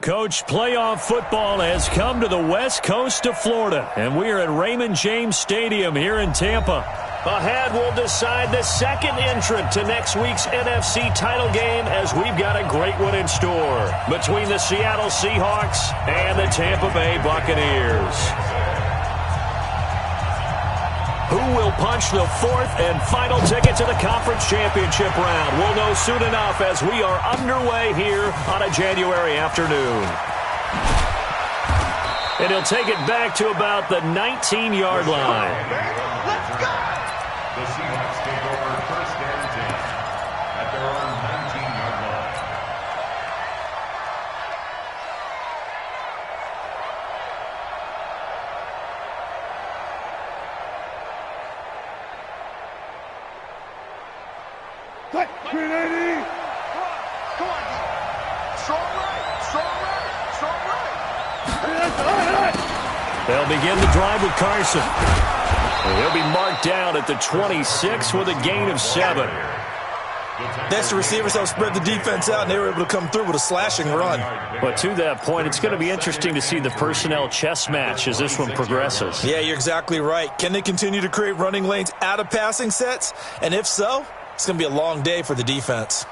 Coach, playoff football has come to the west coast of Florida, and we are at Raymond James Stadium here in Tampa. Ahead, we'll decide the second entrant to next week's NFC title game, as we've got a great one in store between the Seattle Seahawks and the Tampa Bay Buccaneers. Who will punch the fourth and final ticket to the conference championship round? We'll know soon enough as we are underway here on a January afternoon. And he'll take it back to about the 19-yard line. Let's go! The Seahawks take over first and 10 at their own 19-yard line. Cut! 380! Come on, strong right, strong right, strong right. They'll begin the drive with Carson. And he'll be marked down at the 26 with a gain of 7. Next, the receivers helped spread the defense out, and they were able to come through with a slashing run. But to that point, it's going to be interesting to see the personnel chess match as this one progresses. Yeah, you're exactly right. Can they continue to create running lanes out of passing sets? And if so, it's going to be a long day for the defense.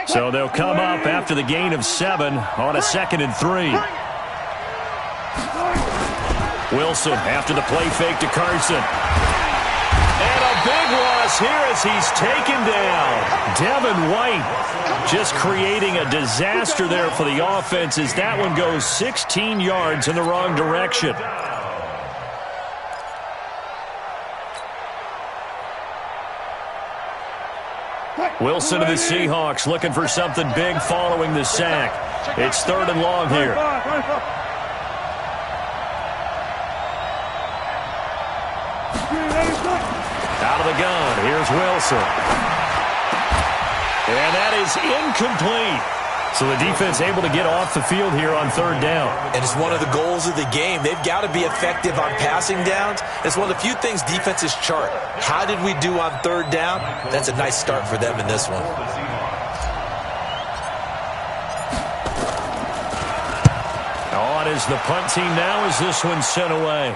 So they'll come up after the gain of 7 on a 2nd and 3. Wilson after the play fake to Carson. And a big loss here as he's taken down. Devin White just creating a disaster there for the offense as that one goes 16 yards in the wrong direction. Wilson to the Seahawks looking for something big following the sack. It's 3rd and long here. Out of the gun, here's Wilson. And that is incomplete. So the defense able to get off the field here on 3rd down. And it's one of the goals of the game. They've got to be effective on passing downs. It's one of the few things defenses chart. How did we do on 3rd down? That's a nice start for them in this one. On is the punt team now as this one's sent away.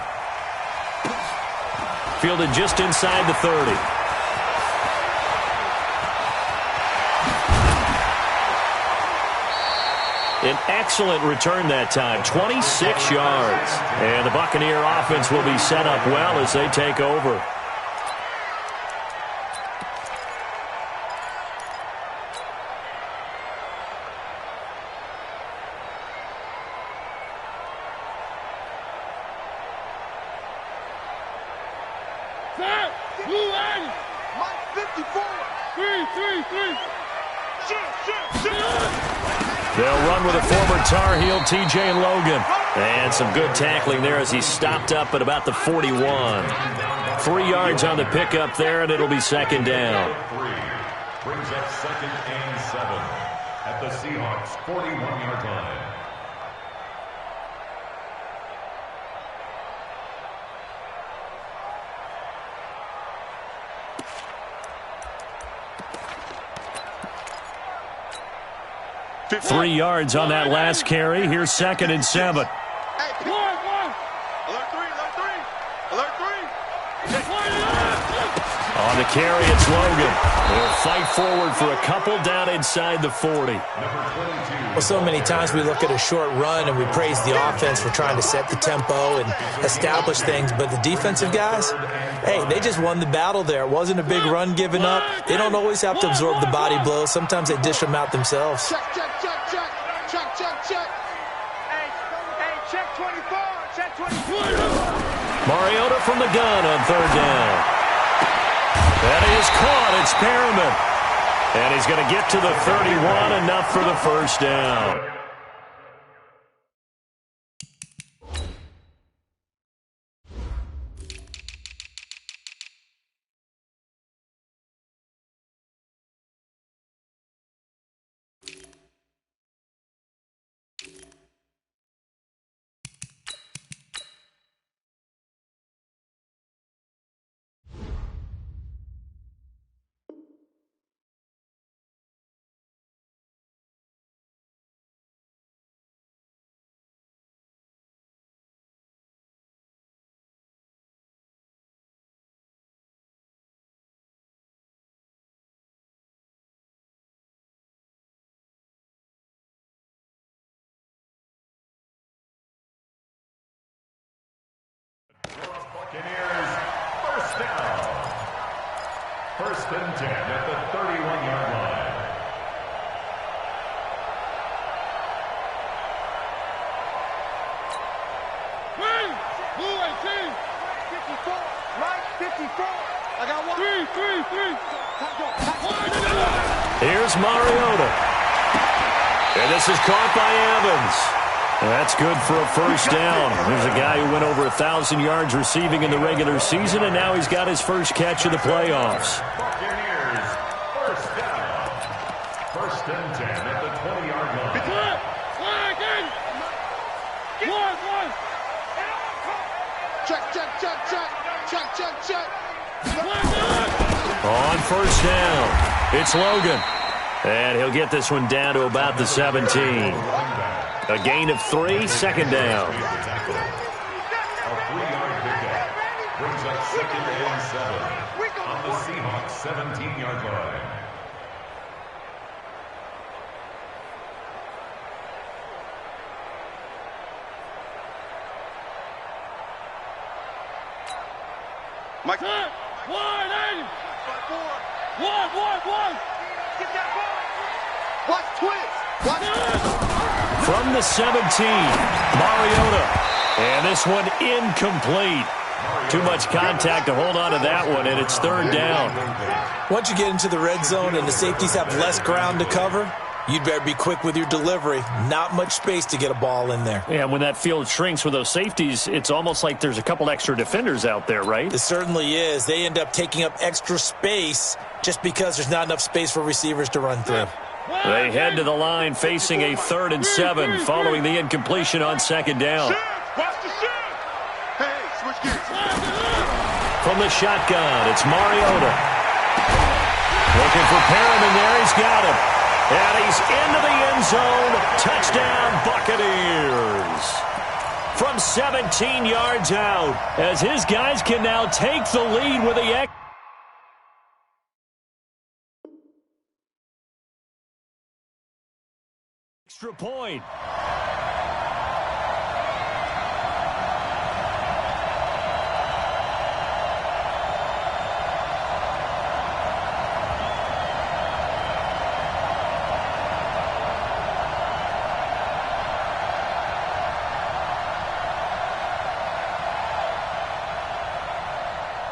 Fielded just inside the 30. An excellent return that time, 26 yards. And the Buccaneer offense will be set up well as they take over. Mike 54. 3. They'll run with a former Tar Heel, TJ Logan. And some good tackling there as he stopped up at about the 41. 3 yards on the pickup there, and it'll be 2nd down. Brings up 2nd and 7 at the Seahawks 41-yard line. Three yards on that last carry. Here's 2nd and 7. Hey, alert 3, alert 3, alert 3. On the carry, it's Logan. They'll fight forward for a couple down inside the 40. Well, so many times we look at a short run and we praise the offense for trying to set the tempo and establish things, but the defensive guys, hey, they just won the battle there. It wasn't a big run given up. They don't always have to absorb the body blows. Sometimes they dish them out themselves. Check. Hey, check 24. Check 24. Mariota from the gun on 3rd down. That is caught. It's Perriman. And he's going to get to the 31, enough for the 1st down. Buccaneers, first down. First and 10 at the 31-yard line. Blue 18. 54. Right, 54. I got one. Three. Here's Mariota. And this is caught by Evans. That's good for a first down. There's a guy who went over 1,000 yards receiving in the regular season, and now he's got his first catch of the playoffs. Buccaneers, first down. First and 10 at the 20-yard line. One. Check. On first down, it's Logan. And he'll get this one down to about the 17. A gain of 3, second down. A 3-yard pickup brings up second and 7 on the Seahawks 17-yard line. Mike. 180. 1. Get that ball. Watch twist. From the 17, Mariota. And this one incomplete. Too much contact to hold on to that one, and it's third down. Once you get into the red zone and the safeties have less ground to cover, you'd better be quick with your delivery. Not much space to get a ball in there. Yeah, when that field shrinks with those safeties, it's almost like there's a couple extra defenders out there, right? It certainly is. They end up taking up extra space just because there's not enough space for receivers to run through. They head to the line facing a 3rd and 7 following the incompletion on second down. Watch the shift. Hey, switch gears. From the shotgun, it's Mariota. Looking for Perriman there. He's got him. And he's into the end zone. Touchdown, Buccaneers. From 17 yards out, as his guys can now take the lead with the extra point.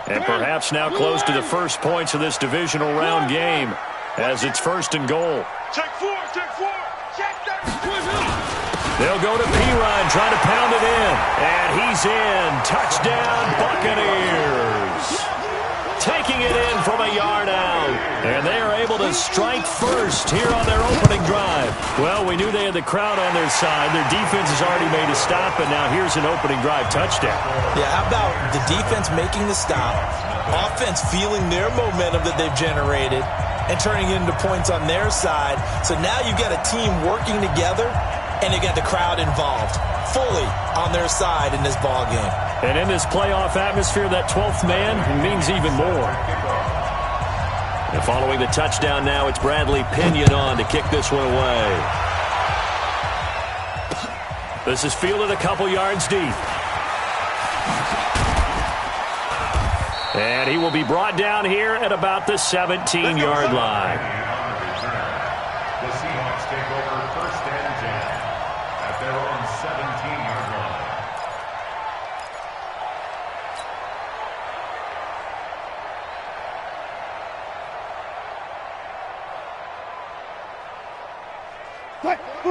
And perhaps now close to the first points of this divisional round game as it's 1st and goal. Check 4. Check that. They'll go to P-Ryan trying to pound it in. And he's in. Touchdown, Buccaneers. Taking it in from a yard out. And they are able to strike first here on their opening drive. Well, we knew they had the crowd on their side. Their defense has already made a stop, and now here's an opening drive touchdown. Yeah, how about the defense making the stop, offense feeling their momentum that they've generated, and turning it into points on their side. So now you've got a team working together, and you got the crowd involved fully on their side in this ball game. And in this playoff atmosphere, that 12th man means even more. And following the touchdown now, it's Bradley Pinion on to kick this one away. This is fielded a couple yards deep. And he will be brought down here at about the 17-yard line. The Seahawks take over 1st and 10 at their own 17-yard line.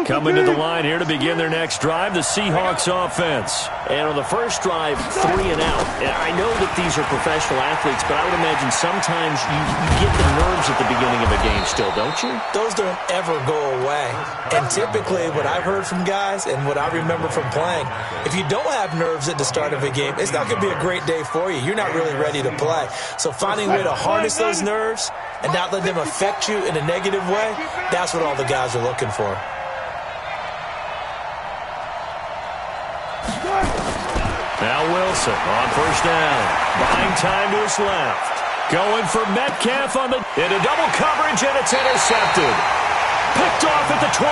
Coming to the line here to begin their next drive, the Seahawks offense. And on the first drive, 3 and out. And I know that these are professional athletes, but I would imagine sometimes you get the nerves at the beginning of a game still, don't you? Those don't ever go away. And typically what I've heard from guys and what I remember from playing, if you don't have nerves at the start of a game, it's not going to be a great day for you. You're not really ready to play. So finding a way to harness those nerves and not let them affect you in a negative way, that's what all the guys are looking for. Now Wilson on first down. Buying time to his left. Going for Metcalf on the into double coverage, and it's intercepted. Picked off at the 24.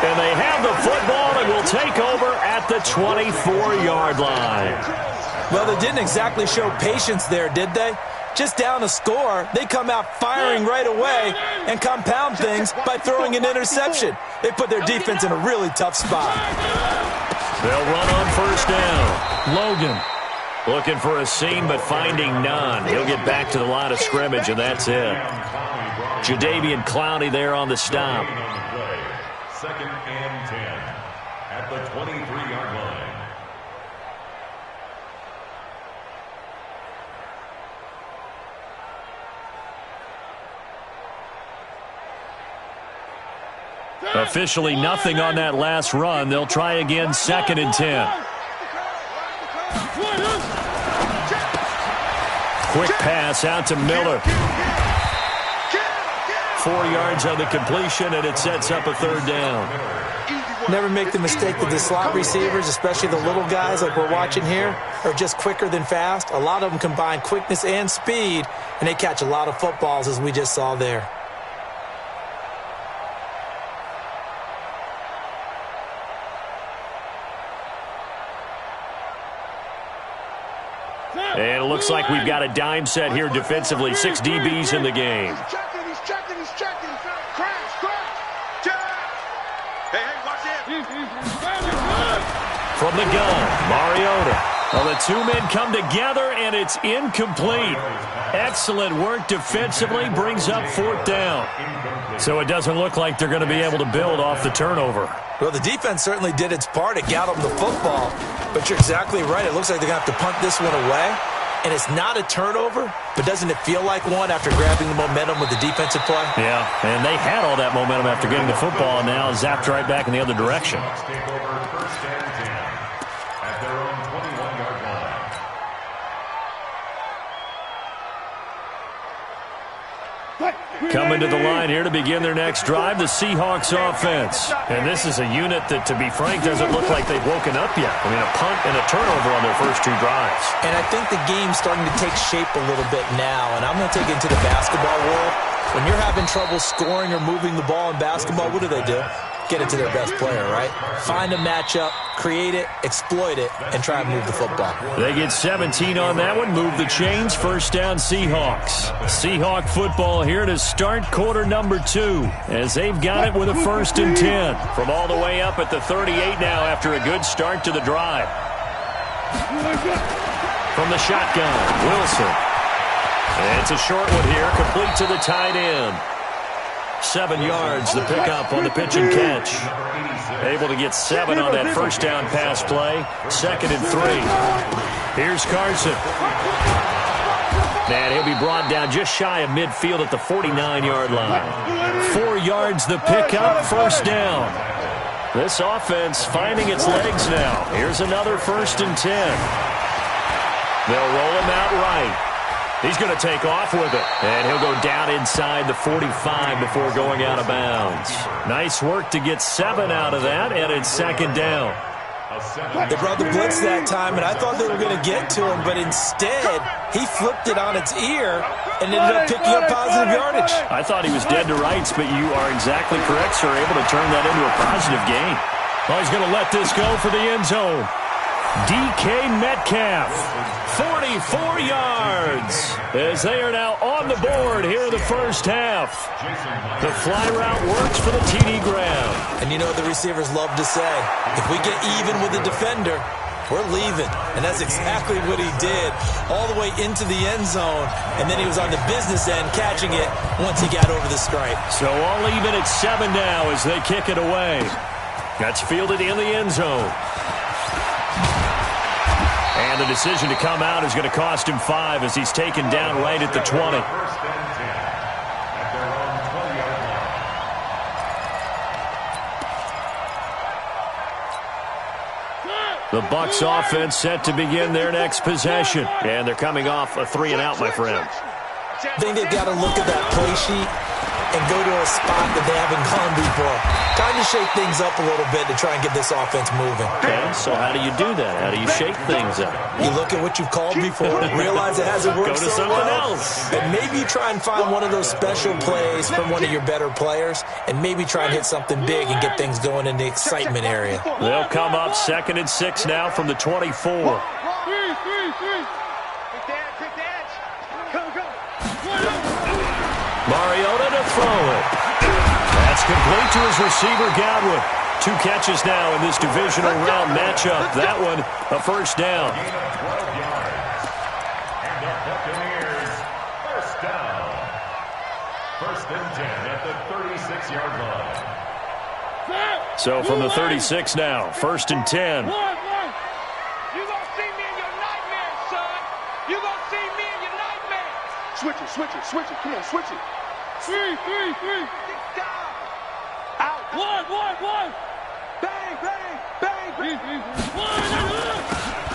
And they have the football and will take over at the 24-yard line. Well, they didn't exactly show patience there, did they? Just down a score, they come out firing right away and compound things by throwing an interception. They put their defense in a really tough spot. They'll run on first down. Logan looking for a seam, but finding none. He'll get back to the line of scrimmage, and that's it. Jadeveon Clowney there on the stop. Second and 10 at the 23-yard line. Officially nothing on that last run. They'll try again, second and 10. Quick pass out to Miller. 4 yards on the completion, and it sets up a third down. Never make the mistake that the slot receivers, especially the little guys like we're watching here, are just quicker than fast. A lot of them combine quickness and speed, and they catch a lot of footballs, as we just saw there. And it looks like we've got a dime set here defensively. 6 DBs in the game. He's checking. Crash. Hey, watch it. From the gun, Mariota. Well, the two men come together, and it's incomplete. Excellent work defensively, brings up fourth down. So it doesn't look like they're going to be able to build off the turnover. Well, the defense certainly did its part to get them the football, but you're exactly right. It looks like they're going to have to punt this one away, and it's not a turnover, but doesn't it feel like one after grabbing the momentum with the defensive play? Yeah, and they had all that momentum after getting the football, and now zapped right back in the other direction. Take over first and 10 at their own 21-yard line. Coming to the line here to begin their next drive, the Seahawks offense. And this is a unit that, to be frank, doesn't look like they've woken up yet. I mean, a punt and a turnover on their first 2 drives. And I think the game's starting to take shape a little bit now, and I'm going to take it into the basketball world. When you're having trouble scoring or moving the ball in basketball, what do? Get it to their best player, right? Find a matchup, create it, exploit it, and try and move the football. They get 17 on that one, move the chains, first down Seahawks. Seahawk football here to start quarter number 2, as they've got it with a first and 10. From all the way up at the 38 now after a good start to the drive. From the shotgun, Wilson. And it's a short one here, complete to the tight end. 7 yards, the pickup on the pitch and catch. Able to get 7 on that first down pass play. Second and 3. Here's Carson. And he'll be brought down just shy of midfield at the 49-yard line. 4 yards, the pickup, first down. This offense finding its legs now. Here's another first and 10. They'll roll him out right. He's going to take off with it, and he'll go down inside the 45 before going out of bounds. Nice work to get 7 out of that, and it's second down. They brought the blitz that time, and I thought they were going to get to him, but instead, he flipped it on its ear and ended up picking up positive yardage. I thought he was dead to rights, but you are exactly correct, sir, able to turn that into a positive gain. Well, he's going to let this go for the end zone. DK Metcalf, 44 yards, as they are now on the board here in the first half. The fly route works for the TD grab. And you know what the receivers love to say? If we get even with the defender, we're leaving. And that's exactly what he did, all the way into the end zone. And then he was on the business end catching it once he got over the stripe. So all even at 7 now as they kick it away. That's fielded in the end zone. And the decision to come out is going to cost him 5 as he's taken down right at the 20. The Bucs offense set to begin their next possession. And they're coming off a 3-and-out, my friend. I think they've got to look at that play sheet and go to a spot that they haven't gone before. Time to shake things up a little bit to try and get this offense moving. Okay, so how do you do that? How do you shake things up? You look at what you've called before, realize it hasn't worked Go to so something well, else. and maybe try and find one of those special plays from one of your better players, and maybe try and hit something big and get things going in the excitement area. They'll come up 2nd and 6 now from the 24. throw it. That's complete to his receiver, Godwin. 2 catches now in this divisional round matchup. That one, a first down. Gain of 12 yards. And the Buccaneers, first down. First and 10 at the 36-yard line. So from the 36 now, first and 10. You gonna see me in your nightmares, son. You gonna see me in your nightmares. Switch it, switch it, switch it. Come on, switch it. Three. Out. One. Bang.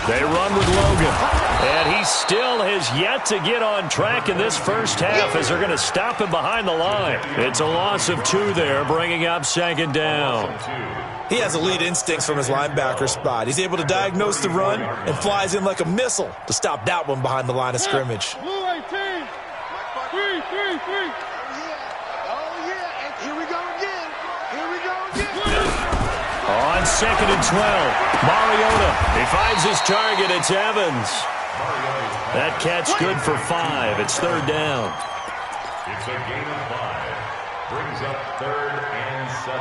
They run with Logan. And he still has yet to get on track in this first half as they're going to stop him behind the line. It's a loss of 2 there, bringing up second down. He has elite instincts from his linebacker spot. He's able to diagnose the run and flies in like a missile to stop that one behind the line of scrimmage. Blue 18. 3. Oh, yeah. And here we go again. On second and 12, Mariota. He finds his target. It's Evans. That catch good for 5. It's third down. It's a gain of 5. Brings up third and 7.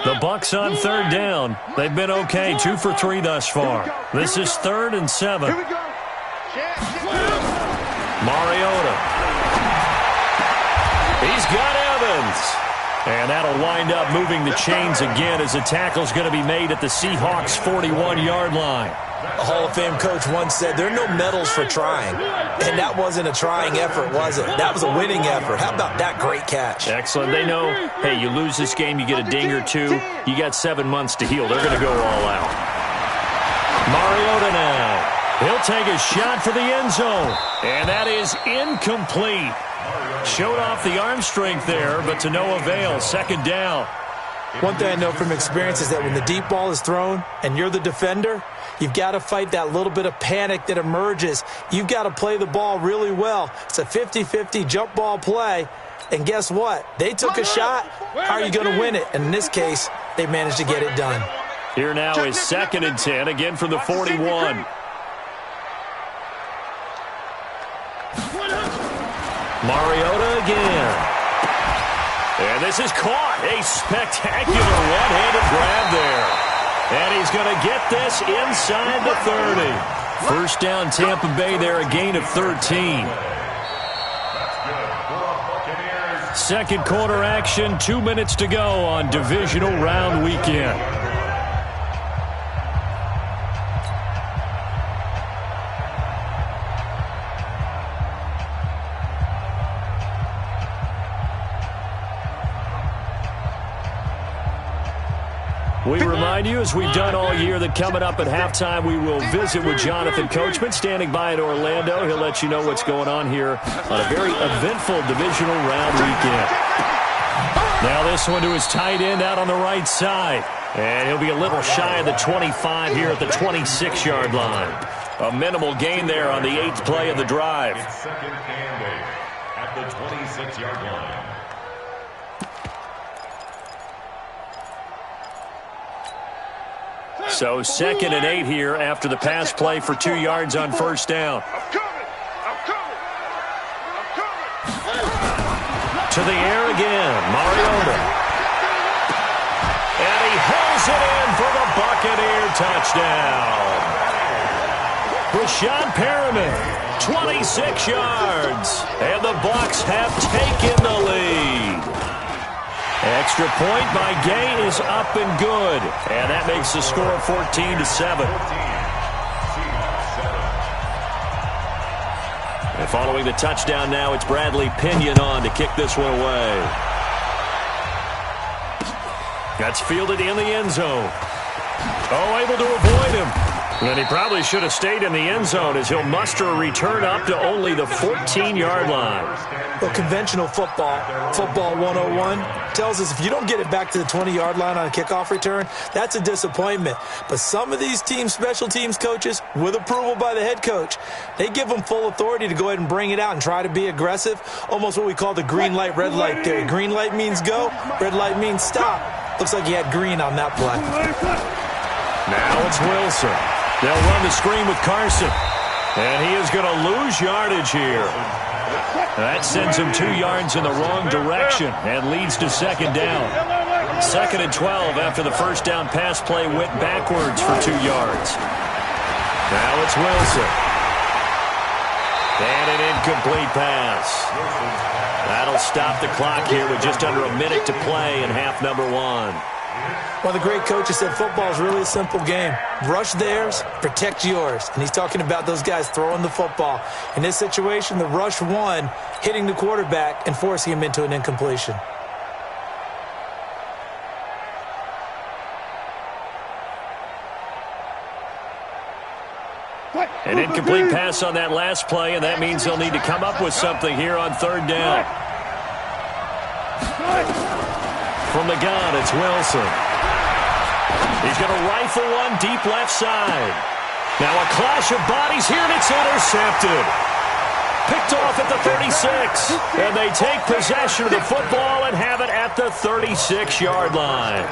The Bucs on third down. They've been okay, 2 for 3 thus far. This is third and 7. Here we go. Mariota. He's got Evans. And that'll wind up moving the chains again as the tackle's going to be made at the Seahawks' 41-yard line. A Hall of Fame coach once said, there are no medals for trying. And that wasn't a trying effort, was it? That was a winning effort. How about that great catch? Excellent. They know, hey, you lose this game, you get a ding or 2. You got 7 months to heal. They're going to go all out. Mariota now. He'll take a shot for the end zone. And that is incomplete. Showed off the arm strength there, but to no avail. Second down. One thing I know from experience is that when the deep ball is thrown and you're the defender, you've got to fight that little bit of panic that emerges. You've got to play the ball really well. It's a 50-50 jump ball play. And guess what? They took a shot. How are you going to win it? And in this case, they managed to get it done. Here now is second and 10, again from the 41. Mariota again. And this is caught. A spectacular one-handed grab there. And he's going to get this inside the 30. First down Tampa Bay there, a gain of 13. Second quarter action, 2 minutes to go on divisional round weekend. We remind you, as we've done all year, that coming up at halftime, we will visit with Jonathan Coachman, standing by in Orlando. He'll let you know what's going on here on a very eventful divisional round weekend. Now this one to his tight end out on the right side. And he'll be a little shy of the 25 here at the 26-yard line. A minimal gain there on the 8th play of the drive. It's second and 8 at the 26-yard line. So second and 8 here after the pass play for 2 yards on first down. I'm coming. To the air again, Mariota. And he hauls it in for the Buccaneer touchdown. Rashad Perriman, 26 yards. And the Bucs have taken the lead. Extra point by Gay is up and good. And that makes the score 14-7. And following the touchdown now, it's Bradley Pinion on to kick this one away. That's fielded in the end zone. Oh, able to avoid him. And he probably should have stayed in the end zone as he'll muster a return up to only the 14-yard line. Well, conventional football 101, tells us if you don't get it back to the 20-yard line on a kickoff return, that's a disappointment. But some of these team special teams coaches, with approval by the head coach, they give them full authority to go ahead and bring it out and try to be aggressive, almost what we call the green light, red light theory. Green light means go, red light means stop. Looks like he had green on that play. Now it's Wilson. They'll run the screen with Carson. And he is going to lose yardage here. That sends him 2 yards in the wrong direction and leads to second down. 2nd and 12 after the first down pass play went backwards for 2 yards. Now it's Wilson. And an incomplete pass. That'll stop the clock here with just under a minute to play in half number 1. Well, the great coach has said football is really a simple game. Rush theirs, protect yours. And he's talking about those guys throwing the football. In this situation, the rush won, hitting the quarterback and forcing him into an incompletion. An incomplete pass on that last play, and that means they'll need to come up with something here on 3rd down. From the gun, it's Wilson. He's going to rifle one deep left side. Now a clash of bodies here, and it's intercepted. Picked off at the 36. And they take possession of the football and have it at the 36-yard line.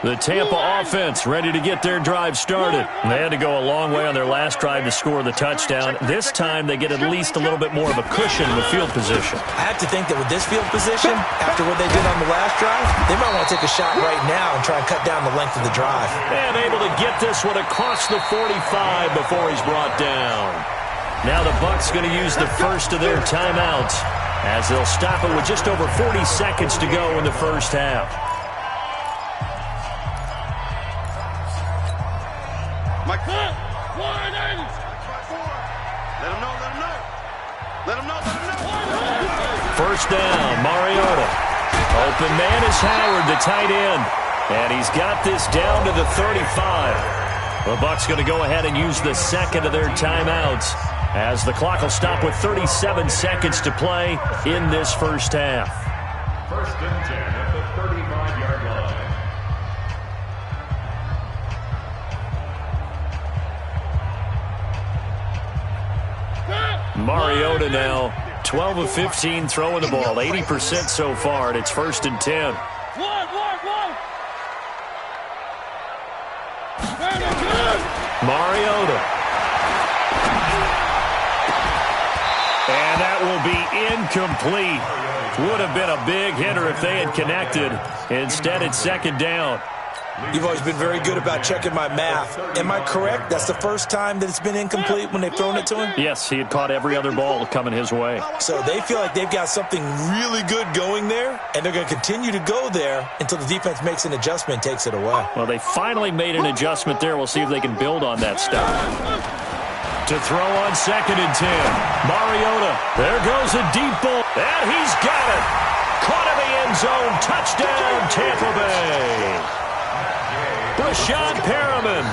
The Tampa offense ready to get their drive started. They had to go a long way on their last drive to score the touchdown. This time they get at least a little bit more of a cushion in the field position. I have to think that with this field position, after what they did on the last drive, they might want to take a shot right now and try and cut down the length of the drive. And able to get this one across the 45 before he's brought down. Now the Bucs going to use the first of their timeouts as they'll stop it with just over 40 seconds to go in the first half. First down, Mariota. Open man is Howard, the tight end. And he's got this down to the 35. The Bucs going to go ahead and use the second of their timeouts as the clock will stop with 37 seconds to play in this first half. 1st and 10 at the 35-yard line. Mariota now 12 of 15 throwing the ball, 80% so far, and it's 1st and 10. Mariota. And that will be incomplete. Would have been a big hitter if they had connected. Instead, it's 2nd down. You've always been very good about checking my math. Am I correct? That's the first time that it's been incomplete when they've thrown it to him? Yes, he had caught every other ball coming his way. So they feel like they've got something really good going there, and they're going to continue to go there until the defense makes an adjustment and takes it away. Well, they finally made an adjustment there. We'll see if they can build on that stuff. To throw on 2nd and 10. Mariota. There goes a deep ball. And he's got it. Caught in the end zone. Touchdown, Tampa Bay. Brashad Perriman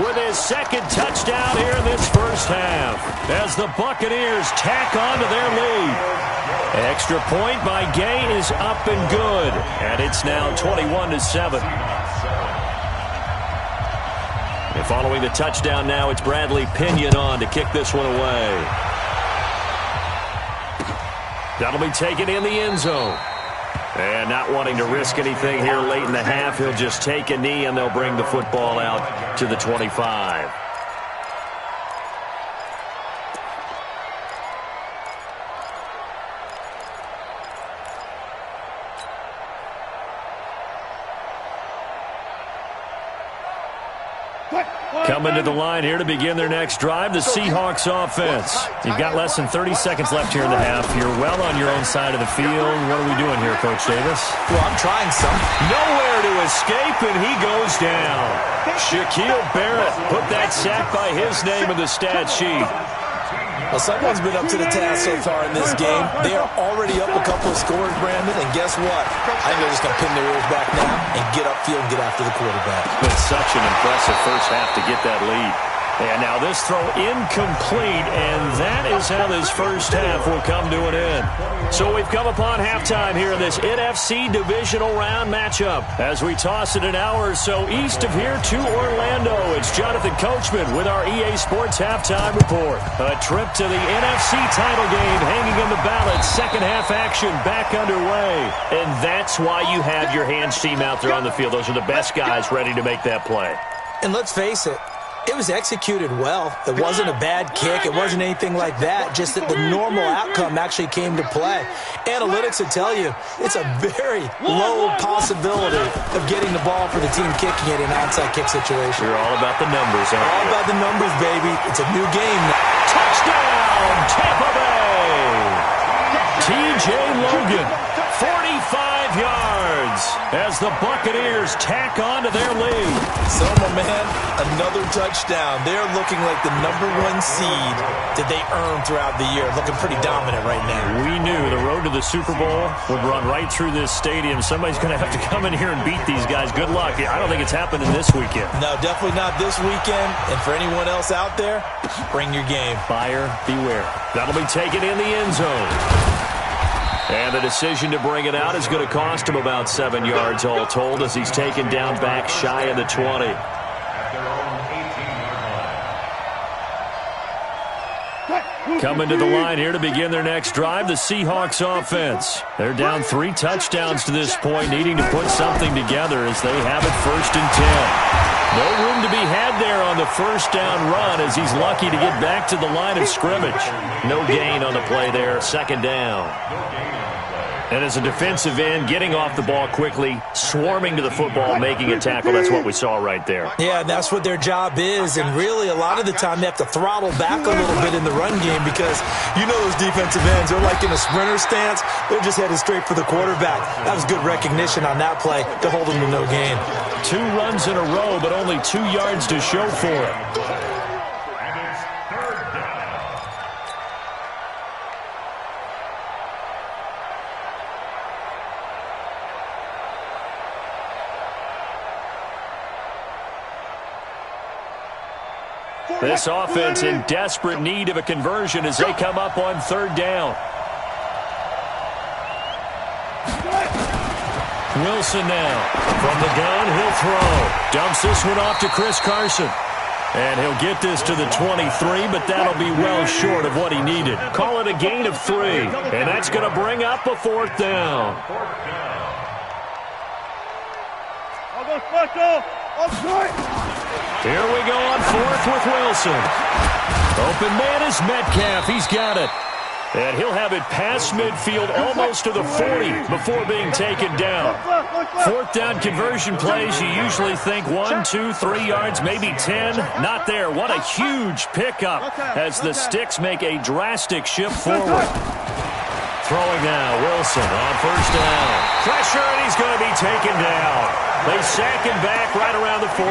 with his 2nd touchdown here in this first half as the Buccaneers tack on to their lead. Extra point by Gay is up and good, and it's now 21-7. And following the touchdown now, it's Bradley Pinion on to kick this one away. That'll be taken in the end zone. And not wanting to risk anything here late in the half, he'll just take a knee and they'll bring the football out to the 25. Coming to the line here to begin their next drive, the Seahawks offense. You've got less than 30 seconds left here in the half. You're well on your own side of the field. What are we doing here, Coach Davis? Well, I'm trying some. Nowhere to escape, and he goes down. Shaquille Barrett put that sack by his name in the stat sheet. Well, someone's been up to the task so far in this game. They are already up a couple of scores, Brandon, and guess what? I think they're just going to pin their ears back now and get upfield and get after the quarterback. But such an impressive first half to get that lead. And now this throw incomplete, and that is how this first half will come to an end. So we've come upon halftime here in this NFC divisional round matchup. As we toss it an hour or so east of here to Orlando, it's Jonathan Coachman with our EA Sports Halftime Report. A trip to the NFC title game hanging in the balance. Second half action back underway. And that's why you have your hands team out there on the field. Those are the best guys ready to make that play. And let's face it, it was executed well. It wasn't a bad kick. It wasn't anything like that. Just that the normal outcome actually came to play. Analytics will tell you it's a very low possibility of getting the ball for the team kicking it in an onside kick situation. You're all about the numbers, aren't you? All about the numbers, baby. It's a new game now. Touchdown, Tampa Bay! T.J. Logan, 45 yards as the Buccaneers tack on to their lead. So, my man, another touchdown. They're looking like the #1 seed that they earned throughout the year. Looking pretty dominant right now. We knew the road to the Super Bowl would run right through this stadium. Somebody's going to have to come in here and beat these guys. Good luck. I don't think it's happening this weekend. No, definitely not this weekend. And for anyone else out there, bring your game. Buyer beware. That'll be taken in the end zone. And the decision to bring it out is going to cost him about 7 yards all told as he's taken down back shy of the 20. Coming to the line here to begin their next drive, the Seahawks offense. They're down 3 touchdowns to this point, needing to put something together as they have it 1st and 10. No room to be had there on the first down run as he's lucky to get back to the line of scrimmage. No gain on the play there, 2nd down. And as a defensive end, getting off the ball quickly, swarming to the football, making a tackle, that's what we saw right there. Yeah, and that's what their job is. And really, a lot of the time, they have to throttle back a little bit in the run game because you know those defensive ends, they're like in a sprinter stance. They're just headed straight for the quarterback. That was good recognition on that play to hold them to no gain. 2 runs in a row, but only 2 yards to show for it. This offense in desperate need of a conversion as they come up on 3rd down. Wilson now. From the gun, he'll throw. Dumps this one off to Chris Carson. And he'll get this to the 23, but that'll be well short of what he needed. Call it a gain of 3. And that's going to bring up a 4th down. Here we go on 4th with Wilson. Open man is Metcalf. He's got it. And he'll have it past midfield almost to the 40 before being taken down. 4th down conversion plays, you usually think 1, 2, 3 yards, maybe 10. Not there. What a huge pickup as the Sticks make a drastic shift forward. Throwing now, Wilson on 1st down. Pressure, and he's going to be taken down. They sack him back right around the 44.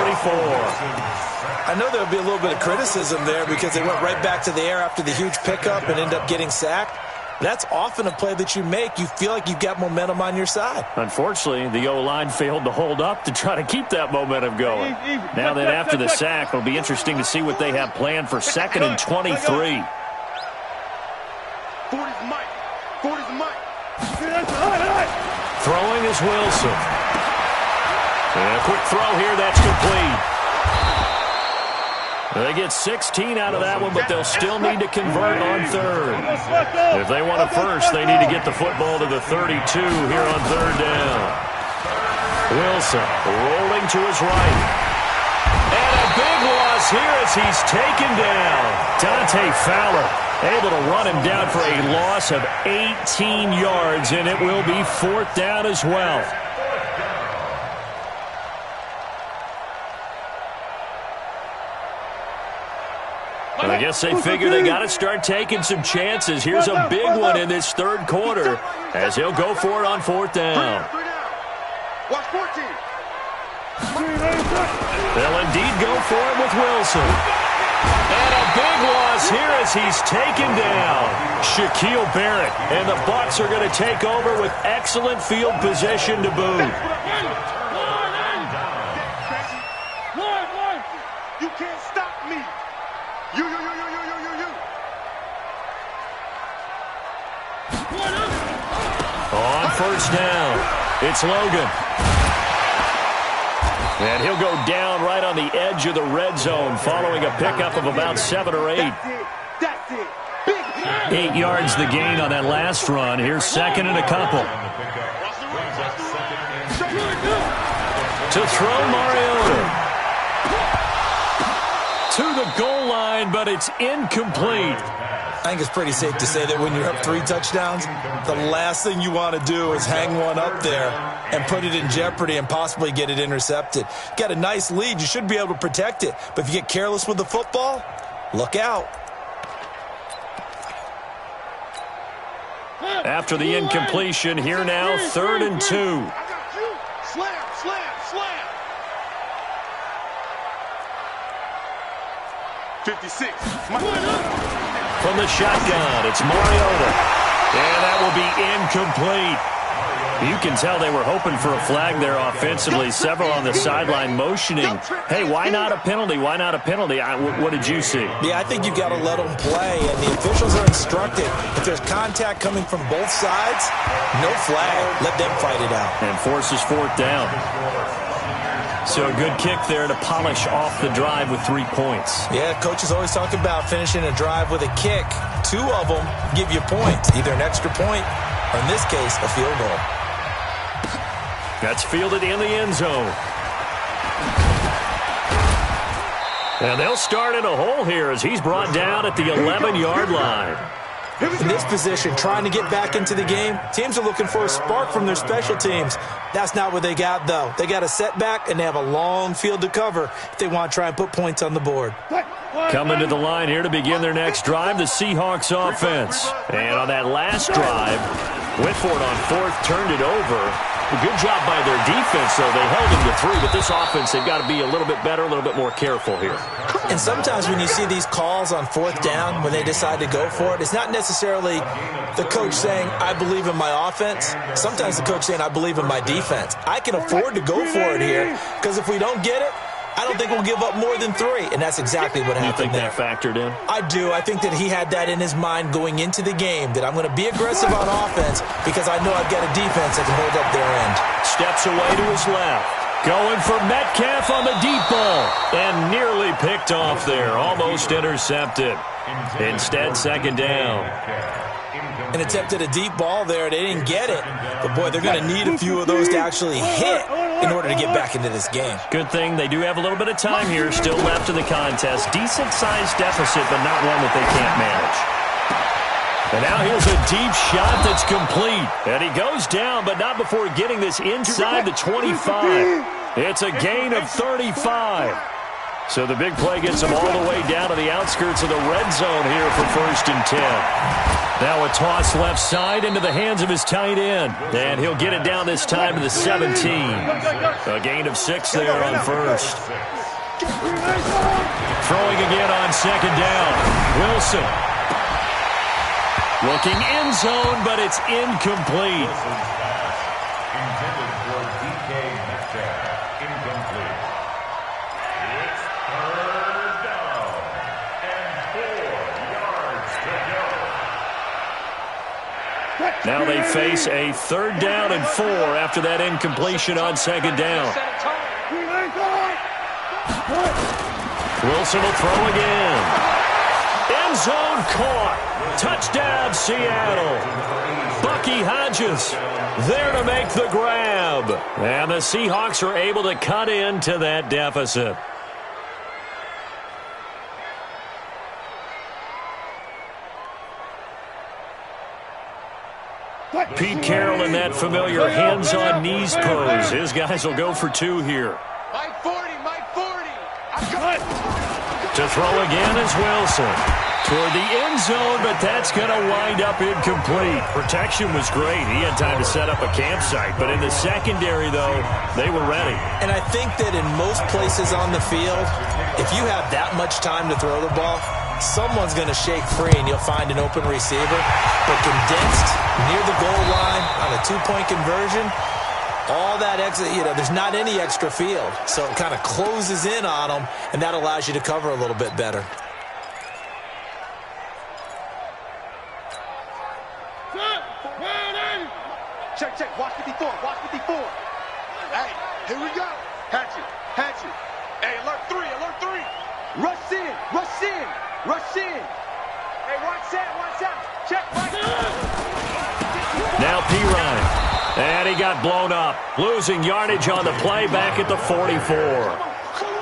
I know there'll be a little bit of criticism there because they went right back to the air after the huge pickup and end up getting sacked. That's often a play that you make. You feel like you've got momentum on your side. Unfortunately, the O-line failed to hold up to try to keep that momentum going. Now then, after the sack, it'll be interesting to see what they have planned for 2nd and 23. 40's Mike. 40's Mike. Throwing is Wilson. And a quick throw here, that's complete. They get 16 out of that one, but they'll still need to convert on 3rd. If they want a first, they need to get the football to the 32 here on 3rd down. Wilson rolling to his right. And a big loss here as he's taken down. Dante Fowler able to run him down for a loss of 18 yards, and it will be 4th down as well. And I guess they figure they got to start taking some chances. Here's a big one in this 3rd quarter as he'll go for it on 4th down. Watch 14. They'll indeed go for it with Wilson. And a big loss here as he's taken down. Shaquille Barrett. And the Bucs are going to take over with excellent field position to boot. You can't stop me. first down. It's Logan. And he'll go down right on the edge of the red zone following a pickup of about 7 or 8. That's it. 8 yards the gain on that last run. Here's second and a couple. To throw, Mariota. To the goal line, but it's incomplete. I think it's pretty safe to say that when you're up 3 touchdowns, the last thing you want to do is hang one up there and put it in jeopardy and possibly get it intercepted. Got a nice lead. You should be able to protect it. But if you get careless with the football, look out. After the incompletion, here now, 3rd and 2. Slam, slam, slam. 56. From the shotgun, it's Mariota. And that will be incomplete. You can tell they were hoping for a flag there offensively. Several on the sideline motioning, hey, why not a penalty? Why not a penalty? What did you see? Yeah, I think you've got to let them play, and the officials are instructed. If there's contact coming from both sides, no flag. Let them fight it out. And forces 4th down. So a good kick there to polish off the drive with 3 points. Yeah, coaches always talk about finishing a drive with a kick. 2 of them give you points, either an extra point or, in this case, a field goal. That's fielded in the end zone. And they'll start in a hole here as he's brought down at the 11-yard line. In this position, trying to get back into the game, teams are looking for a spark from their special teams. That's not what they got, though. They got a setback, and they have a long field to cover if they want to try and put points on the board. Coming to the line here to begin their next drive, the Seahawks offense. And on that last drive, went for it on 4th, turned it over. A good job by their defense, though. They held them to 3, but this offense, they've got to be a little bit better, a little bit more careful here. And sometimes when you see these calls on 4th down, when they decide to go for it, it's not necessarily the coach saying, I believe in my offense. Sometimes the coach saying, I believe in my defense. I can afford to go for it here, because if we don't get it, I don't think we'll give up more than 3, and that's exactly what happened there. You think that factored in? I do. I think that he had that in his mind going into the game, that I'm going to be aggressive on offense because I know I've got a defense that can hold up their end. Steps away to his left. Going for Metcalf on the deep ball. And nearly picked off there. Almost intercepted. Instead, 2nd down. And attempted a deep ball there. They didn't get it. But, boy, they're going to need a few of those to actually hit in order to get back into this game. Good thing they do have a little bit of time here still left in the contest. Decent-sized deficit, but not one that they can't manage. And now here's a deep shot that's complete. And he goes down, but not before getting this inside the 25. It's a gain of 35. So the big play gets him all the way down to the outskirts of the red zone here for 1st and 10. Now a toss left side into the hands of his tight end. And he'll get it down this time to the 17. A gain of 6 there on 1st. Throwing again on 2nd down. Wilson. Looking end zone, but it's incomplete. Intended for DK Metcalf. Incomplete. It's 3rd down and 4 yards to go. Now they face a 3rd down and 4 after that incompletion on 2nd down. Wilson will throw again. End zone caught. Touchdown, Seattle. Bucky Hodges there to make the grab. And the Seahawks are able to cut into that deficit. Pete Carroll in that familiar hands-on knees pose. His guys will go for 2 here. My 40, my 40. To throw again is Wilson. Toward the end zone, but that's going to wind up incomplete. Protection was great. He had time to set up a campsite. But in the secondary, though, they were ready. And I think that in most places on the field, if you have that much time to throw the ball, someone's going to shake free and you'll find an open receiver. But condensed near the goal line on a 2-point conversion, all that exit, there's not any extra field. So it kind of closes in on them, and that allows you to cover a little bit better. Check, check. Watch 54. Watch 54. Hey, here we go. Hatchet. Hatchet. Hey, alert 3. Alert 3. Rush in. Rush in. Rush in. Hey, watch out. Watch out. Check right. Now Pirine. And he got blown up. Losing yardage on the play back at the 44.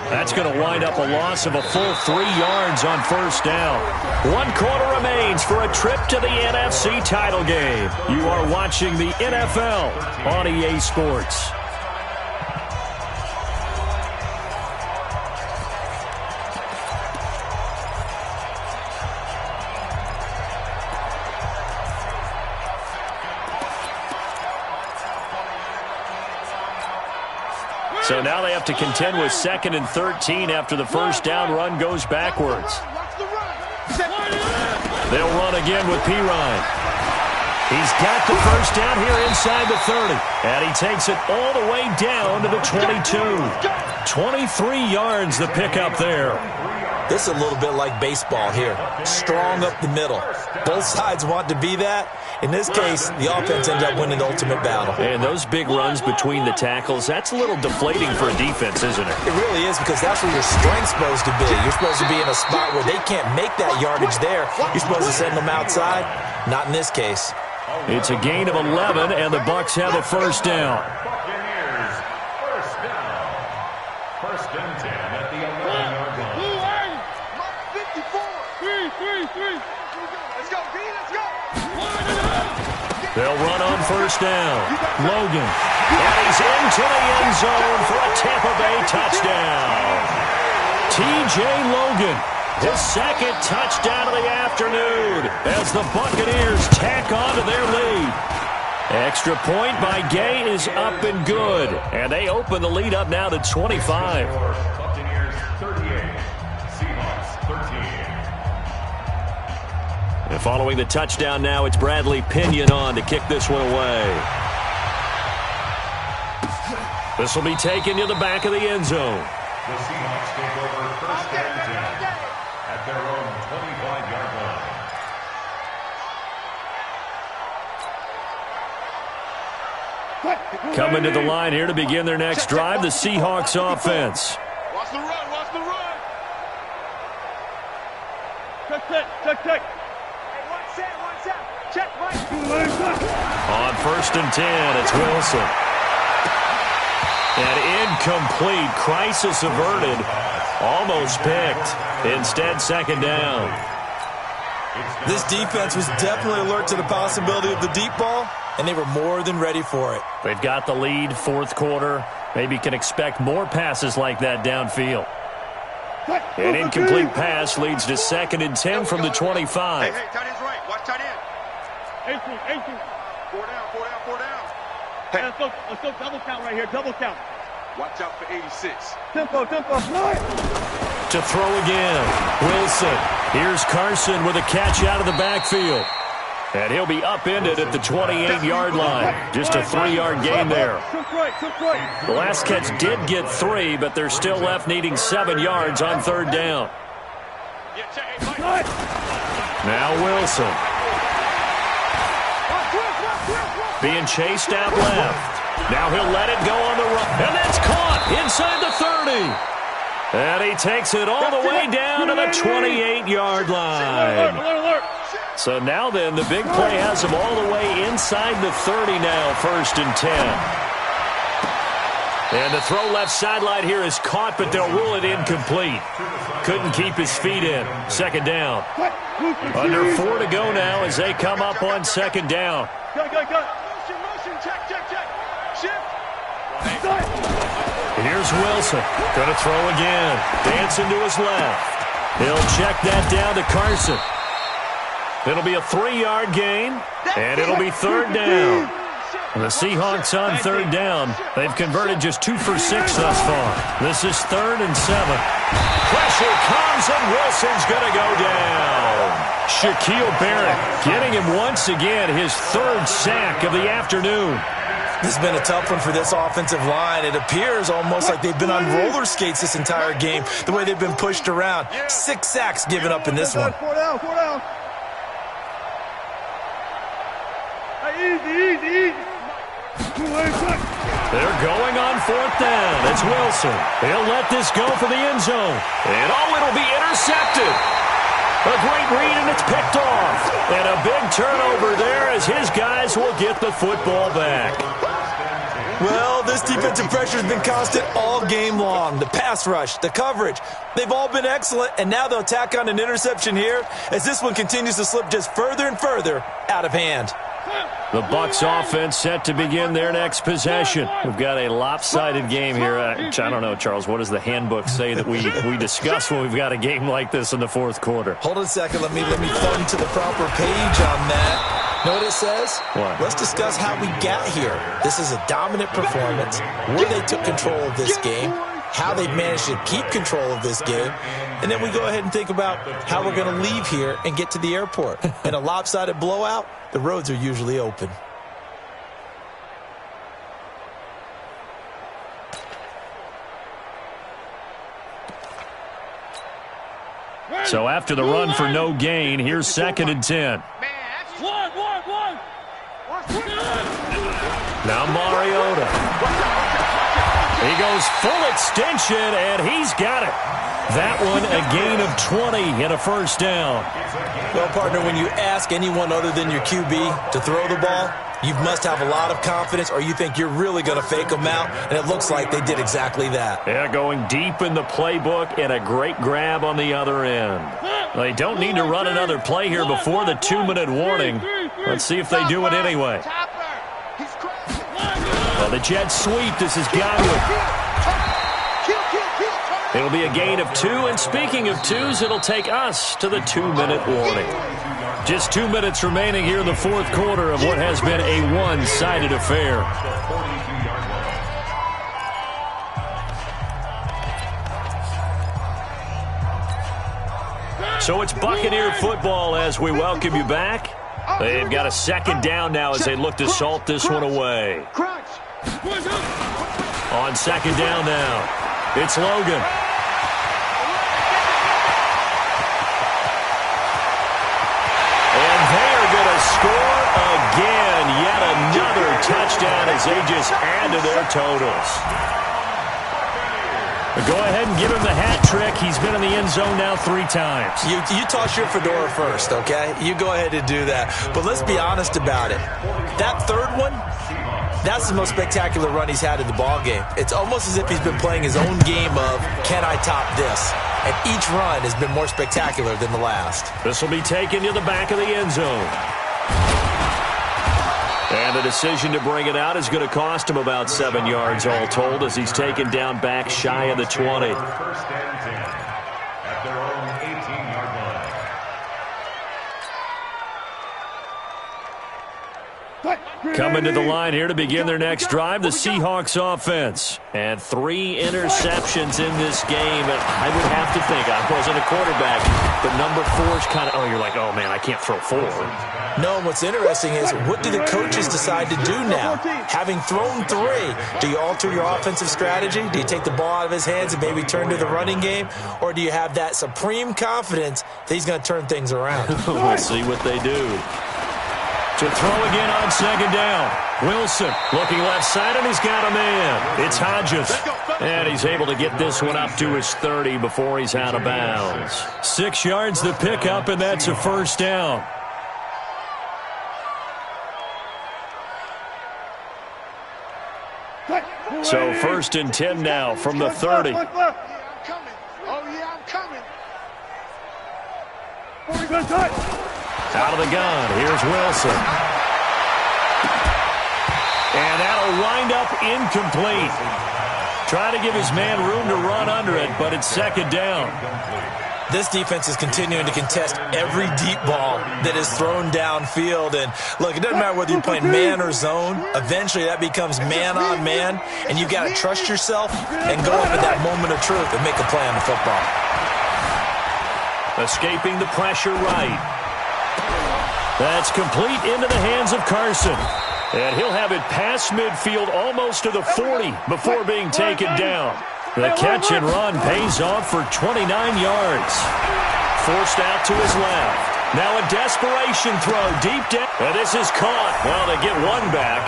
That's going to wind up a loss of a full 3 yards on first down. 1 quarter remains for a trip to the NFC title game. You are watching the NFL on EA Sports. So now they have to contend with 2nd and 13 after the first down run goes backwards. They'll run again with Pirine. He's got the first down here inside the 30. And he takes it all the way down to the 22. 23 yards the pickup there. This is a little bit like baseball here. Strong up the middle. Both sides want to be that. In this case, the offense ended up winning the ultimate battle. And those big runs between the tackles, that's a little deflating for a defense, isn't it? It really is, because that's where your strength's supposed to be. You're supposed to be in a spot where they can't make that yardage there. You're supposed to send them outside. Not in this case. It's a gain of 11, and the Bucs have a first down. Buccaneers, first down. First and 10 at the 11-yard line. 54. Let's go, B. Let's go. They'll run on first down. Logan. And he's into the end zone for a Tampa Bay touchdown. T.J. Logan, his 2nd touchdown of the afternoon as the Buccaneers tack on to their lead. Extra point by Gay is up and good. And they open the lead up now to 25. Buccaneers 38, Seahawks 13. And following the touchdown now, it's Bradley Pinion on to kick this one away. This will be taken to the back of the end zone. The Seahawks take over first and 10 at their own 25-yard line. Coming to the line here to begin their next drive, the Seahawks offense. Watch the run. Watch the run. Check. Check right. On first and 10, it's Wilson. And incomplete. Crisis averted. Almost picked. Instead, 2nd down. This defense was definitely alert to the possibility of the deep ball, and they were more than ready for it. They've got the lead, 4th quarter. Maybe can expect more passes like that downfield. An incomplete pass leads to 2nd and 10 from the 25. Hey, tight end's right. Watch tight end. 18. 4 down. Hey, let's go double count right here. Double count. Watch out for 86. Tempo. To throw again. Wilson. Here's Carson with a catch out of the backfield. And he'll be upended at the 28-yard line. Just a 3-yard gain there. Took right. The last catch did get 3, but they're still left needing 7 yards on 3rd down. Now Wilson. Being chased out left. Now he'll let it go on the run. And that's caught inside the 30. And he takes it all the way down to the 28-yard line. So now then, the big play has him all the way inside the 30 now, 1st and 10. And the throw left sideline here is caught, but they'll rule it incomplete. Couldn't keep his feet in. 2nd down. Under 4 to go now as they come up on 2nd down. Motion. Check. Shift. Here's Wilson. Going to throw again. Dancing to his left. He'll check that down to Carson. It'll be a 3-yard gain, and it'll be 3rd down. The Seahawks on 3rd down. They've converted just 2 for 6 thus far. This is 3rd and 7. Pressure comes, and Wilson's going to go down. Shaquille Barrett getting him once again his 3rd sack of the afternoon. This has been a tough one for this offensive line. It appears almost like they've been on roller skates this entire game, the way they've been pushed around. 6 sacks given up in this one. 4 down. Hey, easy. They're going on 4th down. It's Wilson. He'll let this go for the end zone. And it'll be intercepted. A great read, and it's picked off. And a big turnover there as his guys will get the football back. Well, this defensive pressure has been constant all game long. The pass rush, the coverage, they've all been excellent, and now they'll tack on an interception here as this one continues to slip just further and further out of hand. The Bucs offense set to begin their next possession. We've got a lopsided game here. I don't know, Charles, what does the handbook say that we discuss when we've got a game like this in the fourth quarter? Hold on a second. Let me thumb to the proper page on that. Know what it says? What? Let's discuss how we got here. This is a dominant performance, where they took control of this game, how they've managed to keep control of this game, and then we go ahead and think about how we're going to leave here and get to the airport. In a lopsided blowout, the roads are usually open. So after the run for no gain, here's 2nd and 10. One. Now Mariota. He goes full extension, and he's got it. That one a gain of 20 and a first down. Well, partner, when you ask anyone other than your QB to throw the ball, you must have a lot of confidence, or you think you're really going to fake them out, and it looks like they did exactly that. Yeah, going deep in the playbook and a great grab on the other end. They don't need to run another play here before the 2-minute warning. Let's see if they do it anyway. Well, the jet sweep. This is Godwin. It'll be a gain of 2, and speaking of 2s, it'll take us to the 2-minute warning. Just 2 minutes remaining here in the fourth quarter of what has been a one-sided affair. So it's Buccaneer football as we welcome you back. They've got a 2nd down now as they look to salt this one away. On 2nd down now, it's Logan. And they are going to score again. Yet another touchdown as they just add to their totals. Go ahead and give him the hat trick. He's been in the end zone now 3 times. You toss your fedora first, okay? You go ahead and do that. But let's be honest about it. That third one, that's the most spectacular run he's had in the ballgame. It's almost as if he's been playing his own game of, can I top this? And each run has been more spectacular than the last. This will be taken to the back of the end zone. And the decision to bring it out is going to cost him about 7 yards all told as he's taken down back shy of the 20. First and 10 at their own 18-yard line. Coming to the line here to begin their next drive, the Seahawks offense. And 3 interceptions in this game. And I would have to think, I wasn't a quarterback, but number 4 is kind of, you're like, oh, man, I can't throw 4. No, what's interesting is, what do the coaches decide to do now? Having thrown 3, do you alter your offensive strategy? Do you take the ball out of his hands and maybe turn to the running game? Or do you have that supreme confidence that he's going to turn things around? We'll see what they do. To throw again on 2nd down. Wilson looking left side, and he's got a man. It's Hodges. And he's able to get this one up to his 30 before he's out of bounds. 6 yards the pickup, and that's a first down. So 1st and 10 now from the 30. I'm coming. Oh, yeah, I'm coming. Out of the gun, here's Wilson. And that'll wind up incomplete. Try to give his man room to run under it, but it's 2nd down. This defense is continuing to contest every deep ball that is thrown downfield. And, look, it doesn't matter whether you're playing man or zone. Eventually that becomes man on man, and you've got to trust yourself and go up at that moment of truth and make a play on the football. Escaping the pressure right. That's complete into the hands of Carson. And he'll have it past midfield almost to the 40 before being taken down. The catch and run pays off for 29 yards. Forced out to his left. Now a desperation throw deep down. And this is caught. Well, they get one back.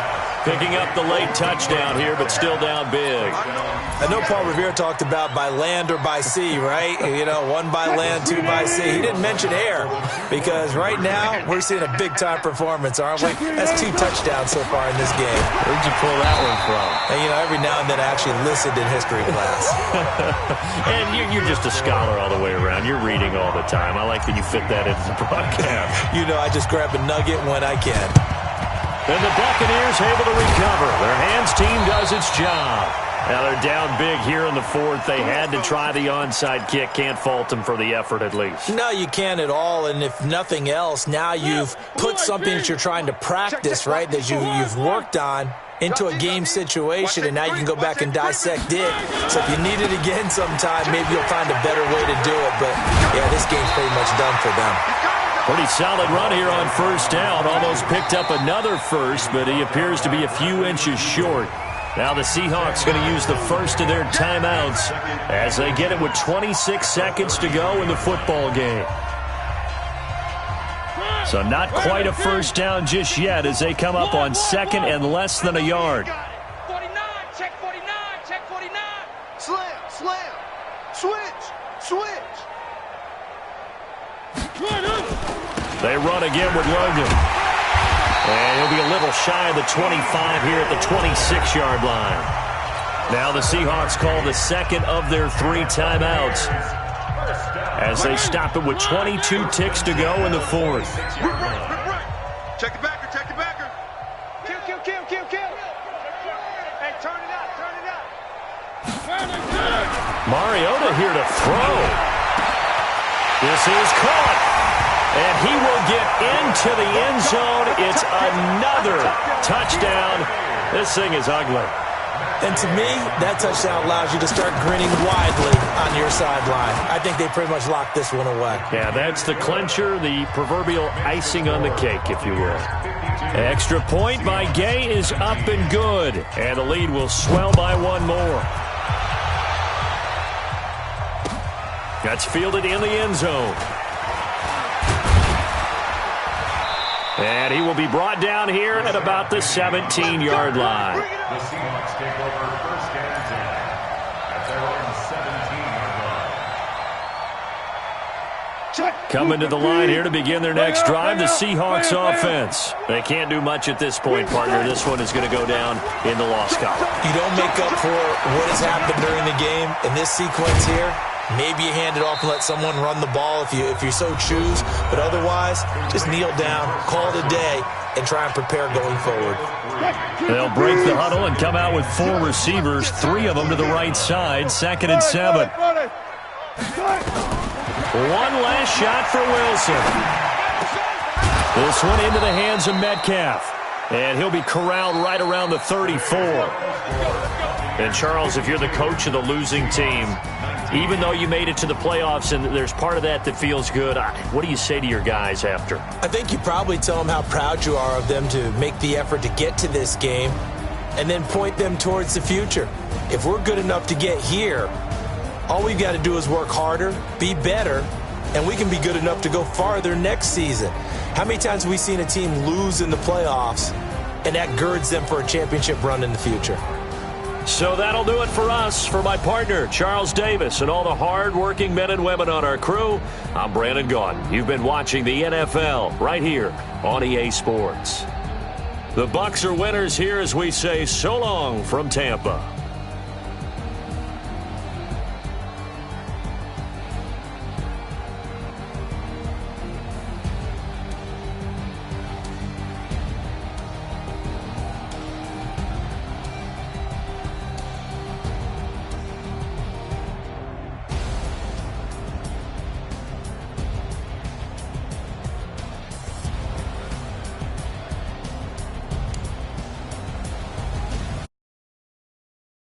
Picking up the late touchdown here, but still down big. I know Paul Revere talked about by land or by sea, right? You know, 1 by land, 2 by sea. He didn't mention air because right now we're seeing a big-time performance, aren't we? That's 2 touchdowns so far in this game. Where'd you pull that one from? And, you know, every now and then I actually listened in history class. And you're just a scholar all the way around. You're reading all the time. I like that you fit that into the broadcast. You know, I just grab a nugget when I can. And the Buccaneers able to recover. Their hands team does its job. Now they're down big here in the 4th. They had to try the onside kick. Can't fault them for the effort at least. No, you can't at all. And if nothing else, now you've put something that you're trying to practice, right, that you've worked on into a game situation, and now you can go back and dissect it. So if you need it again sometime, maybe you'll find a better way to do it. But, yeah, this game's pretty much done for them. Pretty solid run here on first down. Almost picked up another first, but he appears to be a few inches short. Now the Seahawks going to use the first of their timeouts as they get it with 26 seconds to go in the football game. So not quite a first down just yet as they come up on 2nd and less than a yard. 49, check 49, check 49. Slam, switch. They run again with Logan. And he'll be a little shy of the 25 here at the 26-yard line. Now the Seahawks call the second of their 3 timeouts as they stop it with 22 ticks to go in the 4th. Check the backer. Kill. Hey, turn it out. Mariota here to throw. This is caught. And he will get into the end zone. It's another touchdown. This thing is ugly. And to me, that touchdown allows you to start grinning widely on your sideline. I think they pretty much locked this one away. Yeah, that's the clincher, the proverbial icing on the cake, if you will. Extra point by Gay is up and good. And the lead will swell by 1 more. That's fielded in the end zone. And he will be brought down here at about the 17-yard line. The Seahawks take over first and 10 at their own 17-yard line. Coming to the line here to begin their next drive, the Seahawks offense. They can't do much at this point, partner. This one is going to go down in the loss column. You don't make up for what has happened during the game in this sequence here. Maybe you hand it off and let someone run the ball if you so choose. But otherwise, just kneel down, call it a day, and try and prepare going forward. They'll break the huddle and come out with 4 receivers, 3 of them to the right side, 2nd and 7. One last shot for Wilson. This one into the hands of Metcalf. And he'll be corralled right around the 34. And Charles, if you're the coach of the losing team, even though you made it to the playoffs and there's part of that feels good, what do you say to your guys after? I think you probably tell them how proud you are of them to make the effort to get to this game and then point them towards the future. If we're good enough to get here, all we've got to do is work harder, be better, and we can be good enough to go farther next season. How many times have we seen a team lose in the playoffs, and that girds them for a championship run in the future? So that'll do it for us. For my partner, Charles Davis, and all the hard-working men and women on our crew, I'm Brandon Gaudin. You've been watching the NFL right here on EA Sports. The Bucs are winners here as we say so long from Tampa.